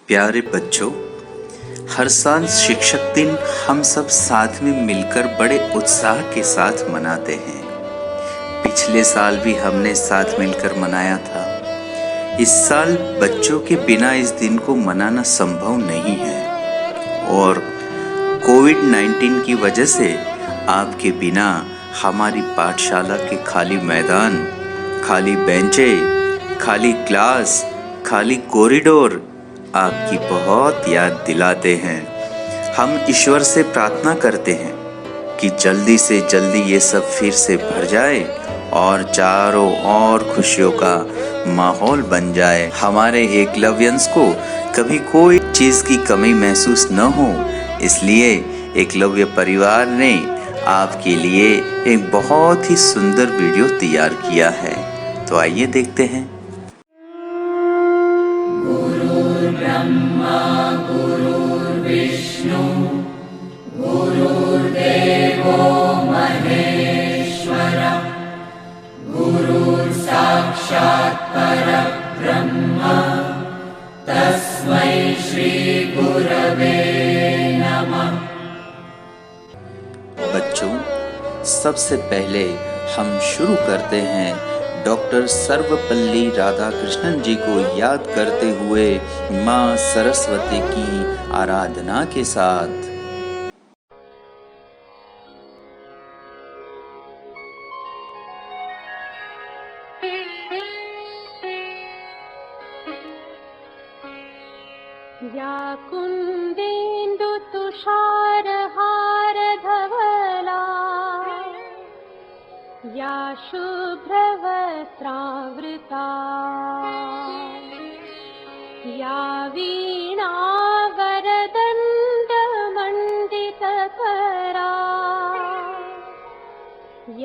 प्यारे बच्चों, हर साल शिक्षक दिन हम सब साथ में मिलकर बड़े उत्साह के साथ मनाते हैं। पिछले साल भी हमने साथ मिलकर मनाया था। इस साल बच्चों के बिना इस दिन को मनाना संभव नहीं है और कोविड-19 की वजह से आपके बिना हमारी पाठशाला के खाली मैदान, खाली बेंचे, खाली क्लास, खाली कॉरिडोर आपकी बहुत याद दिलाते हैं। हम ईश्वर से प्रार्थना करते हैं कि जल्दी से जल्दी ये सब फिर से भर जाए और चारों ओर खुशियों का माहौल बन जाए। हमारे एकलव्यंस को कभी कोई चीज की कमी महसूस न हो, इसलिए एकलव्य परिवार ने आपके लिए एक बहुत ही सुंदर वीडियो तैयार किया है। तो आइए देखते हैं। ब्रह्मा गुरुर्विष्णु गुरुर्देवो महेश्वर गुरुर् साक्षात् परब्रह्म तस्मै श्री गुरवे नमः। बच्चों, सबसे पहले हम शुरू करते हैं डॉक्टर सर्वपल्ली राधाकृष्णन जी को याद करते हुए माँ सरस्वती की आराधना के साथ। या कुन्देन्दु तुषारहार धवला या शुभ्रवस्त्रावृता या वीणा वरदण्डमण्डितकरा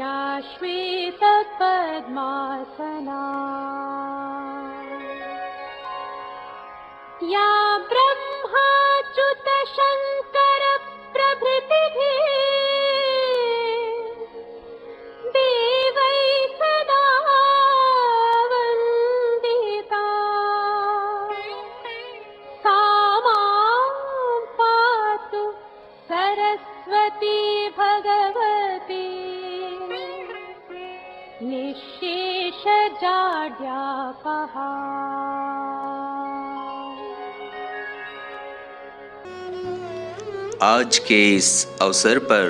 या श्वेतपद्मासना या ब्रह्माच्युत शङ्कर प्रभृतिभिः देवैः सदा वन्दिता सा मां पातु सरस्वती भगवती निःशेषजाड्यापहा। आज के इस अवसर पर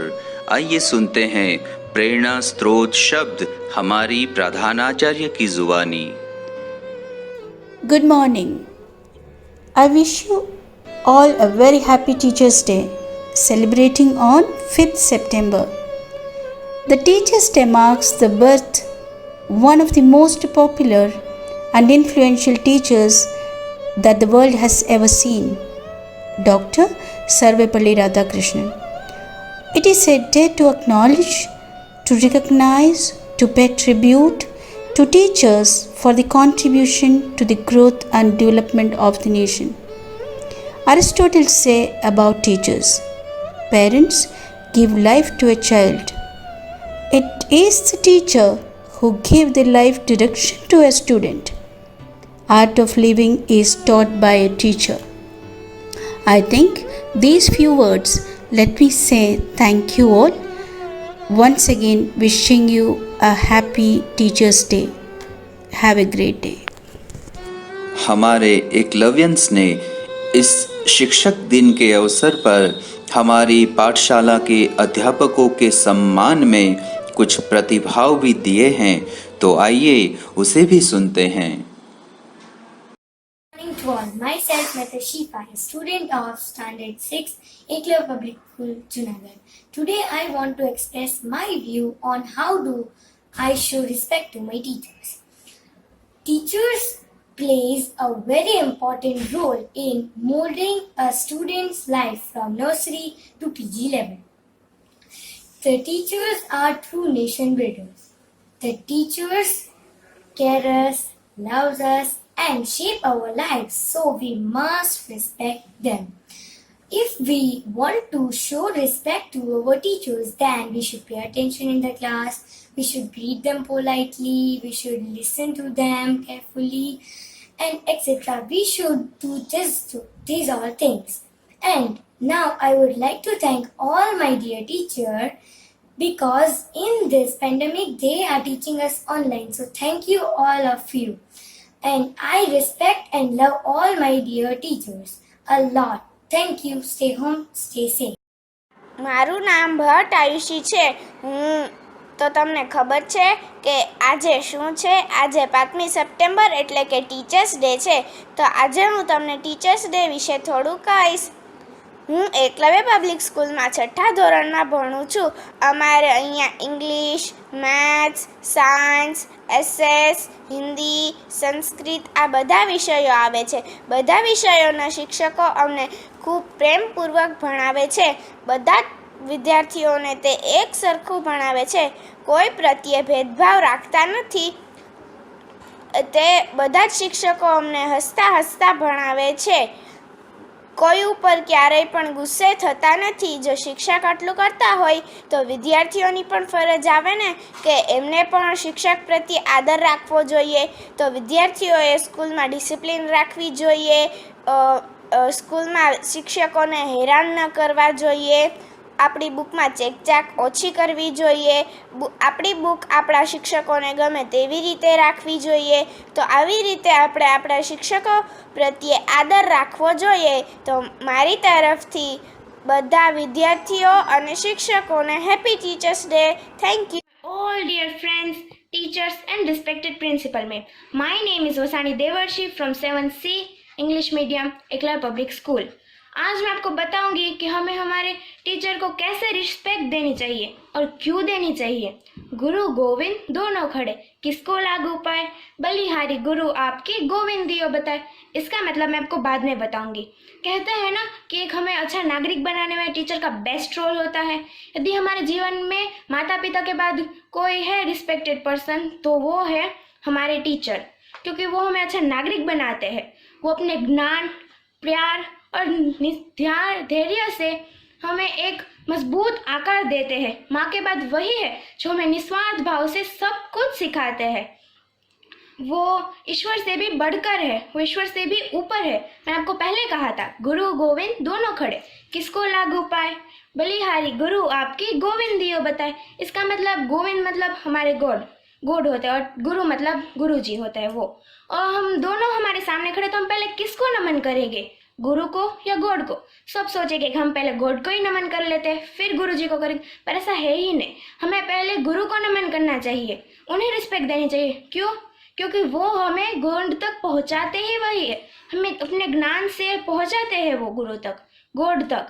आइए सुनते हैं प्रेरणा स्रोत शब्द हमारी प्रधानाचार्य की जुबानी। Good morning. I wish you all a very happy Teachers' Day, celebrating on 5th September. The Teachers' Day marks the birth one of the most popular and influential teachers that the world has ever seen, Dr. Sarvepalli Radhakrishnan. It is a day to acknowledge, to recognize, to pay tribute to teachers for the contribution to the growth and development of the nation. Aristotle says about teachers, parents give life to a child. It is the teacher who gives the life direction to a student. Art of living is taught by a teacher. I think these few words let me say thank you all. Once again wishing you a happy Teachers' Day. Have a great day. हमारे एकलव्यंस ने इस शिक्षक दिन के अवसर पर हमारी पाठशाला के अध्यापकों के सम्मान में कुछ प्रतिभाव भी दिए हैं, तो आइए उसे भी सुनते हैं। Morning to all. Myself, Mehta Shifa, a student of Standard 6, Eklavya Public School, Junagadh. Today I want to express my view on how do I show respect to my teachers. Teachers plays a very important role in molding a student's life from nursery to PG level. The teachers are true nation builders. The teachers care us, loves us, and shape our lives, so we must respect them. If we want to show respect to our teachers, then we should pay attention in the class, we should greet them politely, we should listen to them carefully, and etc. We should do these all things. And now I would like to thank all my dear teachers because in this pandemic they are teaching us online. So thank you all of you. And I respect and love all my dear teachers a lot. Thank you. Stay home, stay safe. મારું નામ ભટ્ટ આયુષી છે. તો તમને ખબર છે કે આજે શું છે? આજે 5મી સપ્ટેમ્બર એટલે કે ટીચર્સ ડે છે. તો આજે હું તમને ટીચર્સ ડે વિશે થોડું કહીશ. હું એકલવ્ય પબ્લિક સ્કૂલમાં 6ઠા ધોરણમાં ભણું છું. અમારે અહીંયા English, maths, science, SS, Hindi, Sanskrit આ બધા વિષયો આવે છે. બધા વિષયોના શિક્ષકો અમને ખૂબ પ્રેમપૂર્વક ભણાવે છે. બધા વિદ્યાર્થીઓને તે એક સરખું ભણાવે છે. કોઈ પ્રત્યે ભેદભાવ રાખતા નથી. તે બધા જ શિક્ષકો અમને હસતા હસતા ભણાવે છે. કોઈ ઉપર ક્યારેય પણ ગુસ્સે થતા નથી. જો શિક્ષક આટલું કરતા હોય તો વિદ્યાર્થીઓની પણ ફરજ આવે ને કે એમને પણ શિક્ષક પ્રત્યે આદર રાખવો જોઈએ. તો વિદ્યાર્થીઓએ સ્કૂલમાં ડિસિપ્લિન રાખવી જોઈએ. સ્કૂલમાં શિક્ષકોને હેરાન ન કરવા જોઈએ. આપણી બુકમાં ચેકચાક ઓછી કરવી જોઈએ. આપણી બુક આપણા શિક્ષકોને ગમે તેવી રીતે રાખવી જોઈએ. તો આવી રીતે આપણે આપણા શિક્ષકો પ્રત્યે આદર રાખવો જોઈએ. તો મારી તરફથી બધા વિદ્યાર્થીઓ અને શિક્ષકોને happy teachers day. Thank you. All dear friends, teachers and respected principal ma'am. My name is Vasani Devarshi from 7C English Medium Eklavya public school. आज मैं आपको बताऊंगी कि हमें हमारे टीचर को कैसे रिस्पेक्ट देनी चाहिए और क्यों देनी चाहिए. गुरु गोविंद दोनों खड़े, किसको लागू पाए, बलिहारी गुरु आपकी गोविंद दियो बताए. इसका मतलब मैं आपको बाद में बताऊंगी. कहते हैं ना कि एक हमें अच्छा नागरिक बनाने में टीचर का बेस्ट रोल होता है. यदि हमारे जीवन में माता पिता के बाद कोई है रिस्पेक्टेड पर्सन तो वो है हमारे टीचर, क्योंकि वो हमें अच्छा नागरिक बनाते हैं. वो अपने ज्ञान, प्यार और धैर्य से हमें एक मजबूत आकार देते हैं. माँ के बाद वही है जो हमें निस्वार्थ भाव से सब कुछ सिखाते हैं. वो ईश्वर से भी बढ़कर है, वो ईश्वर से भी ऊपर है. मैंने आपको पहले कहा था गुरु गोविंद दोनों खड़े, किसको लागू पाए, बलिहारी गुरु आपकी गोविंद दियो बताए. इसका मतलब गोविंद मतलब हमारे गॉड होते हैं और गुरु मतलब गुरु जी होते हैं वो. और हम दोनों हमारे सामने खड़े तो हम पहले किसको नमन करेंगे, गुरु को या गॉड को? सब सोचेंगे कि हम पहले गॉड को ही नमन कर लेते हैं फिर गुरु जी को करेंगे, पर ऐसा है ही नहीं. हमें पहले गुरु को नमन करना चाहिए, उन्हें रिस्पेक्ट देनी चाहिए. क्यों? क्योंकि वो हमें गॉड तक पहुंचाते ही वही है. हमें अपने ज्ञान से पहुंचाते हैं वो गुरु तक, गॉड तक,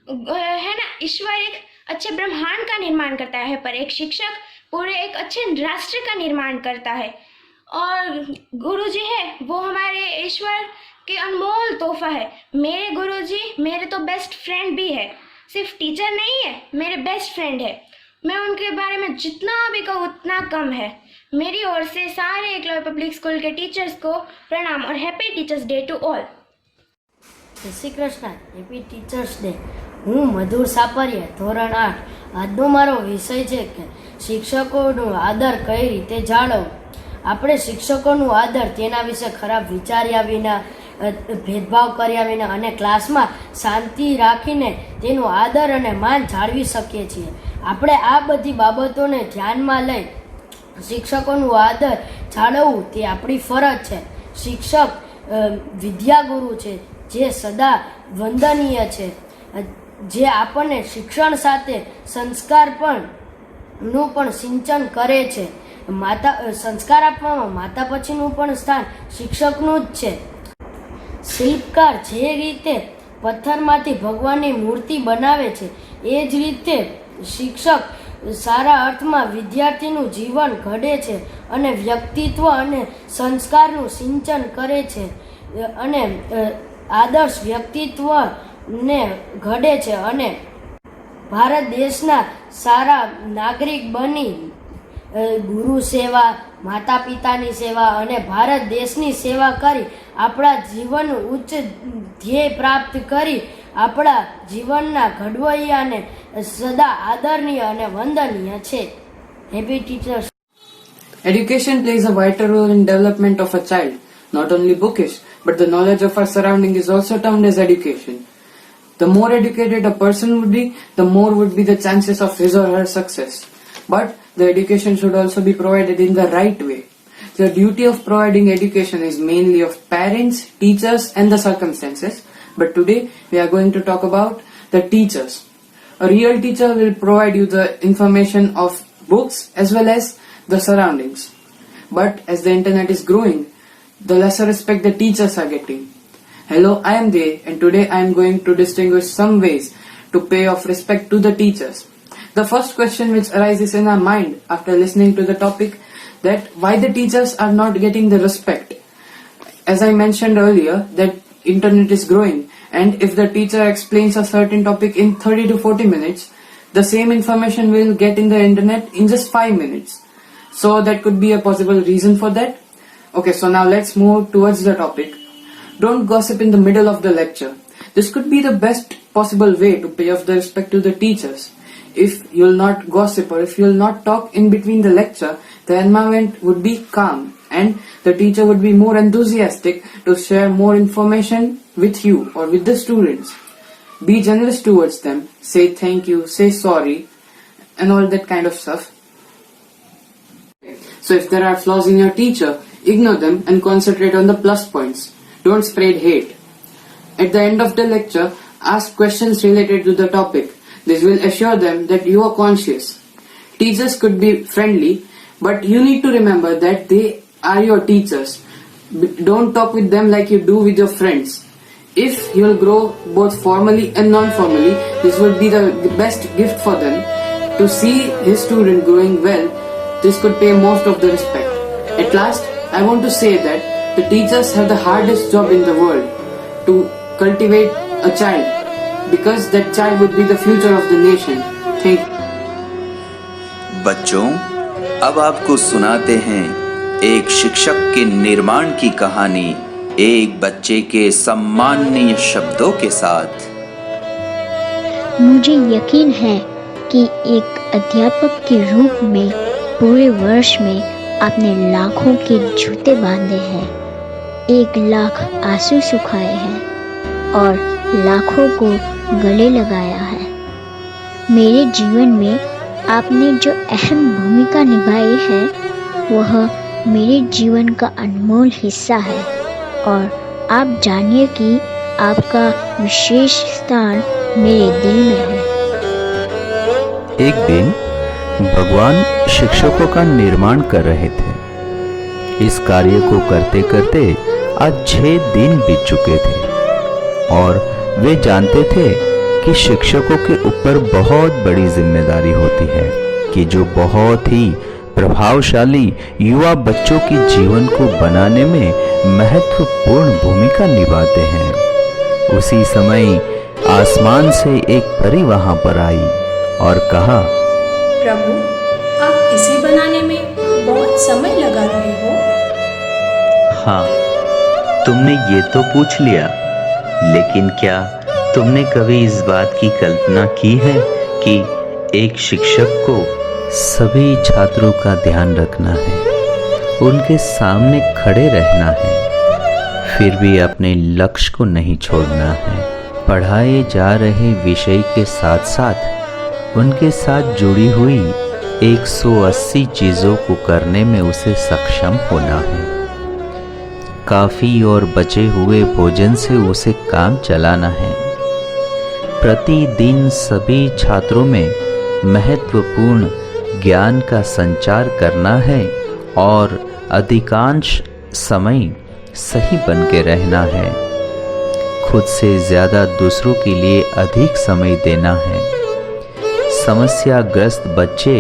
है ना. ईश्वर एक अच्छे ब्रह्मांड का निर्माण करता है, पर एक शिक्षक पूरे एक अच्छे राष्ट्र का निर्माण करता है. और गुरु जी है वो हमारे ईश्वर के अनमोल तोहफा है. मेरे गुरुजी मेरे तो बेस्ट फ्रेंड भी है, सिर्फ टीचर नहीं है, मेरे बेस्ट फ्रेंड है. मैं उनके बारे में जितना भी कहूँ उतना कम है. मेरी ओर से सारे एकलव्य पब्लिक स्कूल के टीचर्स को प्रणाम और happy teachers day to all. જય Shri Krishna. Happy teachers day. હું મધુર સાપરિયા, ધોરણ 8. આજનો મારો વિષય છે કે શિક્ષકોનું આદર કઈ રીતે જાળવવું. આપણે શિક્ષકોનું આદર તેના વિશે ખરાબ વિચાર્યા વિના, ભેદભાવ કર્યા વિના અને ક્લાસમાં શાંતિ રાખીને તેનું આદર અને માન જાળવી શકીએ છીએ. આપણે આ બધી બાબતોને ધ્યાનમાં લઈ શિક્ષકોનું આદર જાળવવું તે આપણી ફરજ છે. શિક્ષક વિદ્યાગુરુ છે જે સદા વંદનીય છે, જે આપણને શિક્ષણ સાથે સંસ્કાર નું પણ સિંચન કરે છે. સંસ્કાર આપવામાં માતા પછીનું પણ સ્થાન શિક્ષકનું જ છે. શિલ્પકાર જે રીતે પથ્થરમાંથી ભગવાનની મૂર્તિ બનાવે છે એ જ રીતે શિક્ષક સારા અર્થમાં વિદ્યાર્થીનું જીવન ઘડે છે અને વ્યક્તિત્વ અને સંસ્કારનું સિંચન કરે છે અને આદર્શ વ્યક્તિત્વને ઘડે છે અને ભારત દેશના સારા નાગરિક બની ગુરુ સેવા, માતા પિતાની સેવા અને ભારત દેશની સેવા કરી આપણા જીવનનું ઉચ્ચ ધ્યેય પ્રાપ્ત કરી આપણા જીવનના ઘડવૈયાને સદા આદરણીય અને વંદનીય છે. Happy teachers. Education plays a vital role in development of a child. Not only bookish, but the knowledge of our surrounding is also termed as education. The more educated a person would be, the more would be the chances of his or her success. But the education should also be provided in the right way. The duty of providing education is mainly of parents, teachers and the circumstances. But today we are going to talk about the teachers. A real teacher will provide you the information of books as well as the surroundings. But as the internet is growing, the lesser respect the teachers are getting. Hello, I am Dey, and today I am going to distinguish some ways to pay off respect to the teachers. The first question which arises in our mind after listening to the topic, that why the teachers are not getting the respect. As I mentioned earlier, that internet is growing, and if the teacher explains a certain topic in 30 to 40 minutes, the same information will get in the internet in just 5 minutes. So that could be a possible reason for that. Okay, so now let's move towards the topic. Don't gossip in the middle of the lecture. This could be the best possible way to pay off the respect to the teachers. If you'll not gossip or if you'll not talk in between the lecture, the environment would be calm and the teacher would be more enthusiastic to share more information with you or with the students. Be generous towards them, say thank you, say sorry, and all that kind of stuff. So if there are flaws in your teacher, ignore them and concentrate on the plus points. Don't spread hate. At the end of the lecture, ask questions related to the topic. This will assure them that you are conscious. Teachers could be friendly, but you need to remember that they are your teachers. Don't talk with them like you do with your friends. If you will grow both formally and non-formally, this would be the best gift for them. To see his student growing well, this could pay most of the respect. At last, I want to say that the teachers have the hardest job in the world to cultivate a child, because that child would be the future of the nation. Thank you. बच्चों, अब आपको सुनाते हैं एक शिक्षक के निर्माण की कहानी एक बच्चे के सम्माननीय शब्दों के साथ। मुझे यकीन है कि एक अध्यापक के रूप में पूरे वर्ष में आपने लाखों के जूते बांधे हैं, 1 लाख आंसू सुखाए हैं और लाखों को गले लगाया है। मेरे जीवन में आपने जो अहम भूमिका निभाई है वह मेरे जीवन का अनमोल हिस्सा है और आप जानिए कि आपका विशेष स्थान मेरे दिल में है। एक दिन भगवान शिक्षकों का निर्माण कर रहे थे। इस कार्य को करते करते आज 6 दिन बीत चुके थे और वे जानते थे कि शिक्षकों के ऊपर बहुत बड़ी जिम्मेदारी होती है कि जो बहुत ही प्रभावशाली युवा बच्चों के जीवन को बनाने में महत्वपूर्ण भूमिका निभाते हैं। उसी समय आसमान से एक परी वहां पर आई और कहा, प्रभु, आप इसे बनाने में बहुत समय लगा रहे हो। हाँ, तुमने ये तो पूछ लिया, लेकिन क्या तुमने कभी इस बात की कल्पना की है कि एक शिक्षक को सभी छात्रों का ध्यान रखना है, उनके सामने खड़े रहना है, फिर भी अपने लक्ष्य को नहीं छोड़ना है। पढ़ाए जा रहे विषय के साथ साथ उनके साथ जुड़ी हुई 180 चीज़ों को करने में उसे सक्षम होना है। काफ़ी और बचे हुए भोजन से उसे काम चलाना है। प्रतिदिन सभी छात्रों में महत्वपूर्ण ज्ञान का संचार करना है और अधिकांश समय सही बन के रहना है। खुद से ज़्यादा दूसरों के लिए अधिक समय देना है। समस्याग्रस्त बच्चे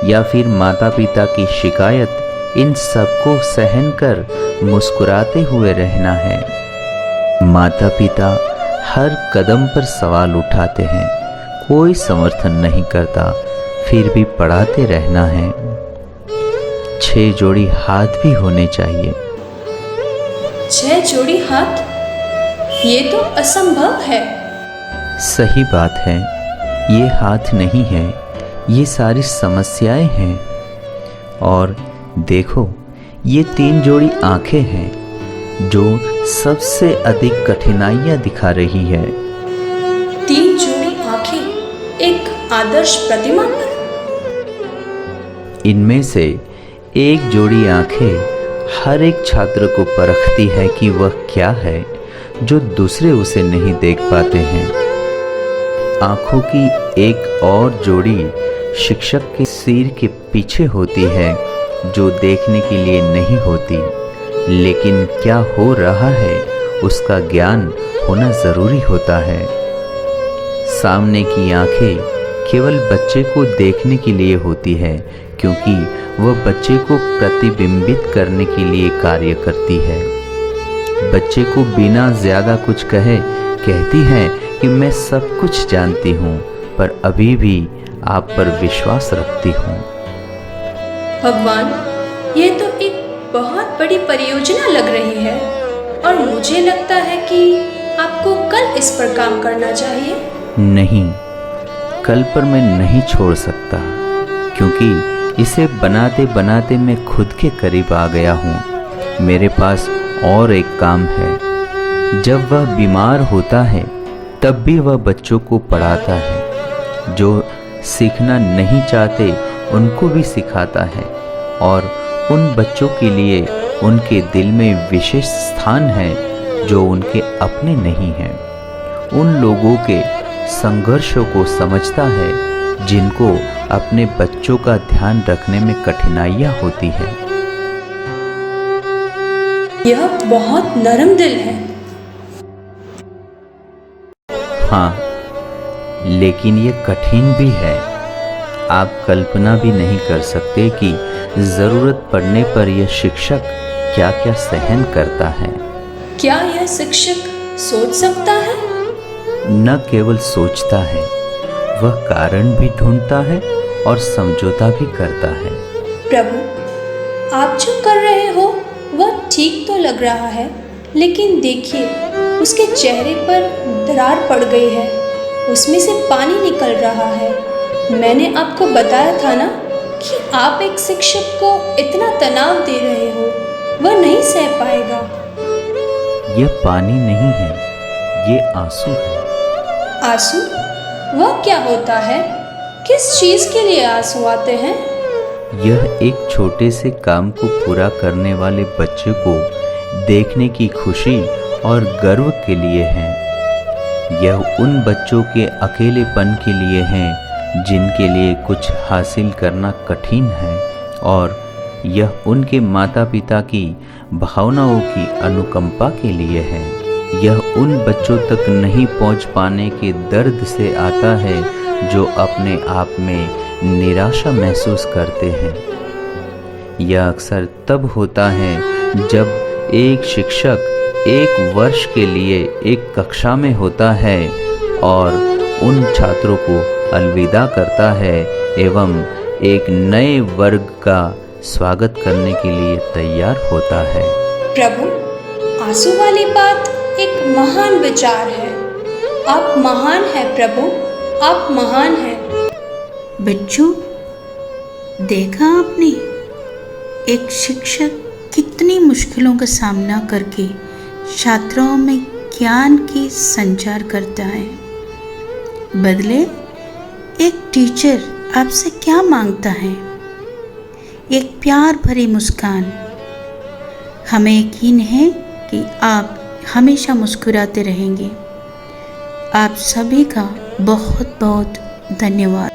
या फिर माता पिता की शिकायत, इन सबको सहन कर मुस्कुराते हुए रहना है। माता पिता हर कदम पर सवाल उठाते हैं, कोई समर्थन नहीं करता, फिर भी पढ़ाते रहना है। 6 जोड़ी हाथ भी होने चाहिए। 6 जोड़ी हाथ? ये तो असंभव है। सही बात है, ये हाथ नहीं है, ये सारी समस्याएं हैं। और देखो, ये 3 जोड़ी आंखें हैं। जो सबसे अधिक कठिनाइयां दिखा रही है। 3 जोड़ी आंखें एक आदर्श प्रतिमा पर। इनमें से एक जोड़ी आंखें हर एक छात्र को परखती है कि वह क्या है जो दूसरे उसे नहीं देख पाते हैं। आंखों की एक और जोड़ी शिक्षक के सिर के पीछे होती है जो देखने के लिए नहीं होती, लेकिन क्या हो रहा है उसका ज्ञान होना जरूरी होता है। सामने की आंखें केवल बच्चे को देखने के लिए होती है, क्योंकि वह बच्चे को प्रतिबिंबित करने के लिए कार्य करती है। बच्चे को बिना ज्यादा कुछ कहे कहती है कि मैं सब कुछ जानती हूँ, पर अभी भी आप पर विश्वास रखती हूँ। भगवान, ये तो एक बहुत बड़ी परियोजना लग रही है और मुझे लगता है कि आपको कल इस पर काम करना चाहिए। नहीं, कल पर मैं नहीं छोड़ सकता, क्योंकि इसे बनाते बनाते मैं खुद के करीब आ गया हूँ। मेरे पास और एक काम है। जब वह बीमार होता है तब भी वह बच्चों को पढ़ाता है। जो सीखना नहीं चाहते उनको भी सिखाता है, और उन बच्चों के लिए उनके दिल में विशेष स्थान है जो उनके अपने नहीं हैं। उन लोगों के संघर्षों को समझता है जिनको अपने बच्चों का ध्यान रखने में कठिनाइयां होती है। यह बहुत नरम दिल है। हाँ, लेकिन ये कठिन भी है। आप कल्पना भी नहीं कर सकते कि जरूरत पड़ने पर यह शिक्षक क्या क्या सहन करता है। क्या यह शिक्षक सोच सकता है? न केवल सोचता है, वह कारण भी ढूंढता है और समझौता भी करता है। प्रभु, आप जो कर रहे हो वह ठीक तो लग रहा है, लेकिन देखिए उसके चेहरे पर दरार पड़ गई है, उसमें से पानी निकल रहा है। मैंने आपको बताया था ना कि आप एक शिक्षक को इतना तनाव दे रहे हो, वह नहीं सह पाएगा। यह पानी नहीं है, ये आंसू है। आंसू? वह क्या होता है? किस चीज के लिए आंसू आते हैं? यह एक छोटे से काम को पूरा करने वाले बच्चे को देखने की खुशी और गर्व के लिए है। यह उन बच्चों के अकेलेपन के लिए है जिनके लिए कुछ हासिल करना कठिन है, और यह उनके माता पिता की भावनाओं की अनुकंपा के लिए है। यह उन बच्चों तक नहीं पहुंच पाने के दर्द से आता है जो अपने आप में निराशा महसूस करते हैं। यह अक्सर तब होता है जब एक शिक्षक एक वर्ष के लिए एक कक्षा में होता है और उन छात्रों को अलविदा करता है एवं एक नए वर्ग का स्वागत करने के लिए तैयार होता है। प्रभु, आंसू वाली बात एक महान विचार है। आप महान हैं प्रभु, आप महान हैं। बच्चों, देखा आपने एक शिक्षक कितनी मुश्किलों का सामना करके छात्रों में ज्ञान की संचार करता है। बदले एक टीचर आपसे क्या मांगता है? एक प्यार भरी मुस्कान। हमें यकीन है कि आप हमेशा मुस्कुराते रहेंगे। आप सभी का बहुत बहुत धन्यवाद।